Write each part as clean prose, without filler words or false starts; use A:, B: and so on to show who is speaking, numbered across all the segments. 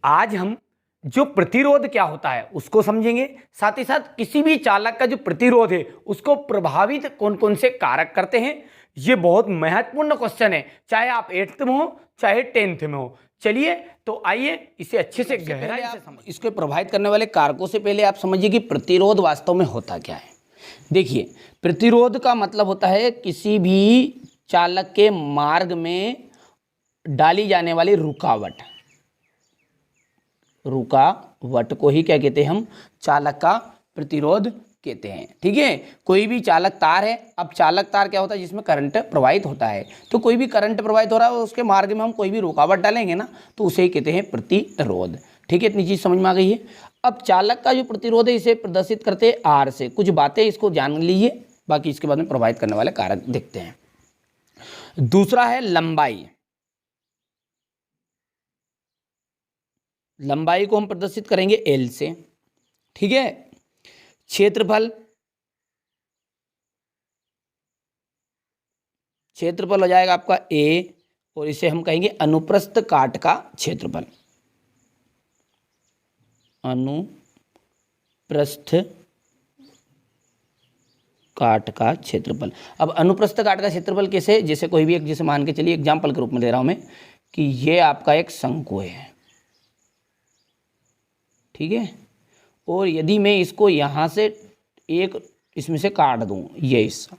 A: आज हम जो प्रतिरोध क्या होता है उसको समझेंगे, साथ ही साथ किसी भी चालक का जो प्रतिरोध है उसको प्रभावित कौन कौन से कारक करते हैं। ये बहुत महत्वपूर्ण क्वेश्चन है, चाहे आप 8th में हो चाहे 10th में हो। चलिए तो आइए इसे अच्छे से गहराई से समझ।
B: इसको प्रभावित करने वाले कारकों से पहले आप समझिए कि प्रतिरोध वास्तव में होता क्या है। देखिए, प्रतिरोध का मतलब होता है किसी भी चालक के मार्ग में डाली जाने वाली रुकावट। रुकावट को ही क्या कहते हैं हम, चालक का प्रतिरोध कहते हैं। ठीक है, कोई भी चालक तार है। अब चालक तार क्या होता है, जिसमें करंट प्रवाहित होता है। तो कोई भी करंट प्रवाहित हो रहा है और उसके मार्ग में हम कोई भी रुकावट डालेंगे ना, तो उसे ही कहते हैं प्रतिरोध। ठीक है, इतनी चीज समझ में आ गई है। अब चालक का जो प्रतिरोध है इसे प्रदर्शित करते हैं आर से। कुछ बातें इसको जान लीजिए, बाकी इसके बाद में प्रभावित करने वाले कारक देखते हैं। दूसरा है लंबाई। लंबाई को हम प्रदर्शित करेंगे एल से। ठीक है, क्षेत्रफल, क्षेत्रफल हो जाएगा आपका ए, और इसे हम कहेंगे अनुप्रस्थ काट का क्षेत्रफल। अनुप्रस्थ काट का क्षेत्रफल। अब अनुप्रस्थ काट का क्षेत्रफल कैसे, जैसे कोई भी एक, जैसे मान के चलिए एग्जाम्पल के रूप में दे रहा हूं मैं कि ये आपका एक शंकु है। ठीक है, और यदि मैं इसको यहाँ से एक इसमें से काट दूं, ये हिस्सा,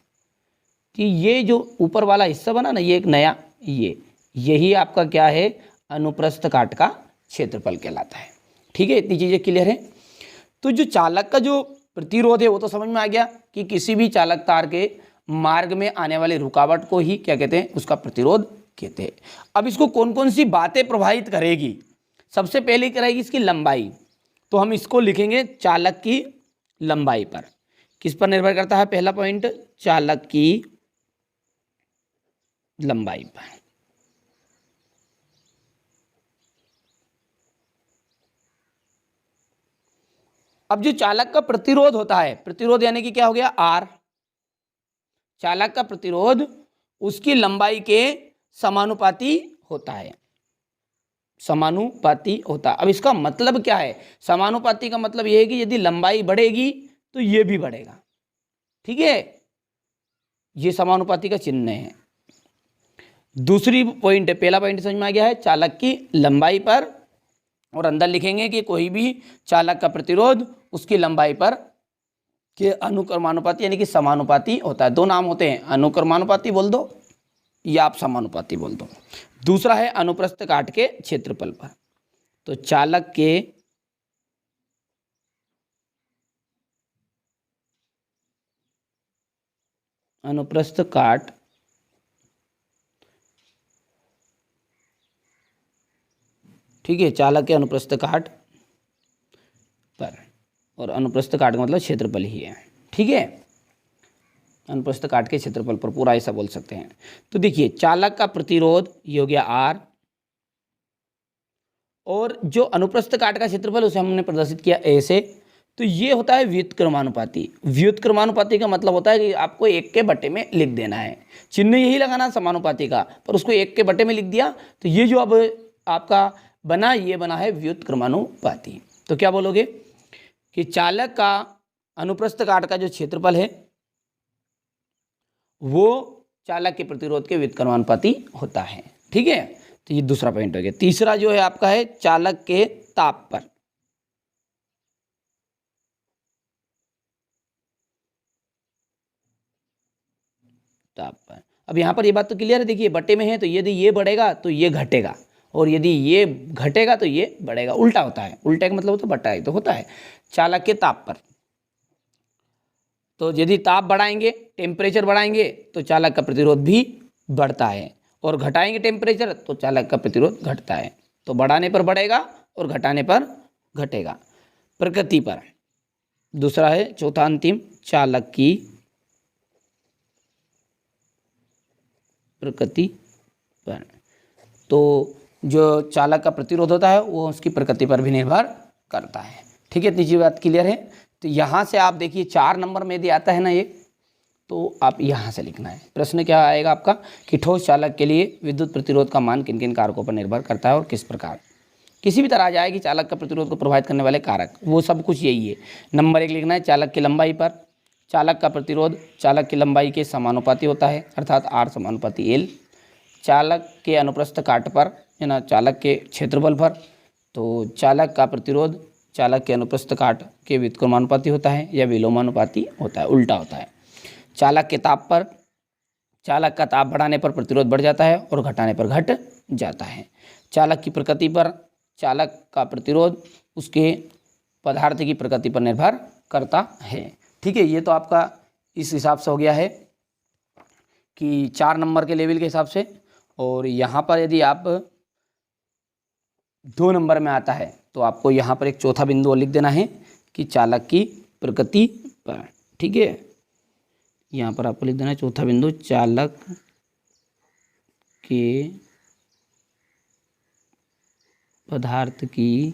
B: कि ये जो ऊपर वाला हिस्सा बना ना, ये एक नया, यही आपका क्या है, अनुप्रस्थ काट का क्षेत्रफल कहलाता है। ठीक है, इतनी चीजें क्लियर है। तो जो चालक का जो प्रतिरोध है वो तो समझ में आ गया कि किसी भी चालक तार के मार्ग में आने वाली रुकावट को ही क्या कहते हैं, उसका प्रतिरोध कहते हैं। अब इसको कौन कौन सी बातें प्रभावित करेगी, सबसे पहले करेगी इसकी लंबाई। तो हम इसको लिखेंगे चालक की लंबाई पर। किस पर निर्भर करता है, पहला पॉइंट, चालक की लंबाई पर। अब जो चालक का प्रतिरोध होता है, प्रतिरोध यानी कि क्या हो गया, आर। चालक का प्रतिरोध उसकी लंबाई के समानुपाती होता है, समानुपाती होता। अब इसका मतलब क्या है, समानुपाती का मतलब यह है कि यदि लंबाई बढ़ेगी तो ये भी बढ़ेगा। ठीक है, ये समानुपाती का चिन्ह है। दूसरी पॉइंट है, पहला पॉइंट समझ में आ गया है, चालक की लंबाई पर, और अंदर लिखेंगे कि कोई भी चालक का प्रतिरोध उसकी लंबाई पर के अनुक्रमानुपाती यानी कि समानुपाती होता है। दो नाम होते हैं, अनुक्रमानुपाती बोल दो या आप समानुपाती बोल दो। दूसरा है अनुप्रस्थ काट के क्षेत्रफल पर। तो चालक के अनुप्रस्थ काट ठीक है, चालक के अनुप्रस्थ काट पर, और अनुप्रस्थ काट का मतलब क्षेत्रफल ही है। ठीक है, अनुप्रस्थ काट के क्षेत्रफल पर, पूरा ऐसा बोल सकते हैं। तो देखिए, चालक का प्रतिरोध ये हो गया आर, और जो अनुप्रस्थ काट का क्षेत्रफल उसे हमने प्रदर्शित किया ए से। तो ये होता है व्युत्क्रमानुपाती। व्युत्क्रमानुपाती का मतलब होता है कि आपको 1 के बटे में लिख देना है, चिन्ह यही लगाना समानुपाती का, पर उसको 1 के बटे में लिख दिया। तो ये जो अब आपका बना, ये बना है व्युत्क्रमानुपाती। तो क्या बोलोगे कि चालक का अनुप्रस्थ काट का जो क्षेत्रफल है वो चालक के प्रतिरोध के व्युत्क्रमानुपाती होता है। ठीक है, तो ये दूसरा पॉइंट हो गया। तीसरा जो है आपका है चालक के ताप पर। ताप पर, अब यहां पर ये बात तो क्लियर है। देखिए, बटे में है तो यदि ये बढ़ेगा तो ये घटेगा, और यदि ये घटेगा तो ये बढ़ेगा। उल्टा होता है, उल्टा का मतलब होता है बटा है, तो होता है चालक के ताप पर। तो यदि ताप बढ़ाएंगे, टेम्परेचर बढ़ाएंगे, तो चालक का प्रतिरोध भी बढ़ता है, और घटाएंगे टेम्परेचर तो चालक का प्रतिरोध घटता है। तो बढ़ाने पर बढ़ेगा और घटाने पर घटेगा। प्रकृति पर दूसरा है, चौथा अंतिम, चालक की प्रकृति पर। तो जो चालक का प्रतिरोध होता है वो उसकी प्रकृति पर भी निर्भर करता है। ठीक है, इतनी बात क्लियर है। तो यहाँ से आप देखिए 4 नंबर में यदि आता है ना ये, तो आप यहाँ से लिखना है। प्रश्न क्या आएगा आपका कि ठोस चालक के लिए विद्युत प्रतिरोध का मान किन किन कारकों पर निर्भर करता है और किस प्रकार। किसी भी तरह आ जाए कि चालक का प्रतिरोध को प्रभावित करने वाले कारक, वो सब कुछ यही है। नंबर 1 लिखना है चालक की लंबाई पर। चालक का प्रतिरोध चालक की लंबाई के समानुपाती होता है, अर्थात R समानुपाती L। चालक के अनुप्रस्थ काट पर, है ना, चालक के क्षेत्रफल पर, तो चालक का प्रतिरोध चालक के अनुप्रस्थ काट के व्युत्क्रमानुपाती होता है या विलोमानुपाती होता है, उल्टा होता है। चालक के ताप पर, चालक का ताप बढ़ाने पर प्रतिरोध बढ़ जाता है और घटाने पर घट जाता है। चालक की प्रकृति पर, चालक का प्रतिरोध उसके पदार्थ की प्रकृति पर निर्भर करता है। ठीक है, ये तो आपका इस हिसाब से हो गया है कि 4 नंबर के लेवल के हिसाब से। और यहाँ पर यदि आप 2 नंबर में आता है तो आपको यहाँ पर एक चौथा बिंदु और लिख देना है कि चालक की प्रकृति पर। ठीक है, यहाँ पर आपको लिख देना है चौथा बिंदु, चालक के पदार्थ की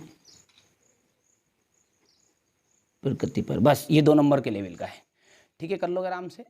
B: प्रकृति पर। बस ये 2 नंबर के लेवल का है। ठीक है, कर लो आराम से।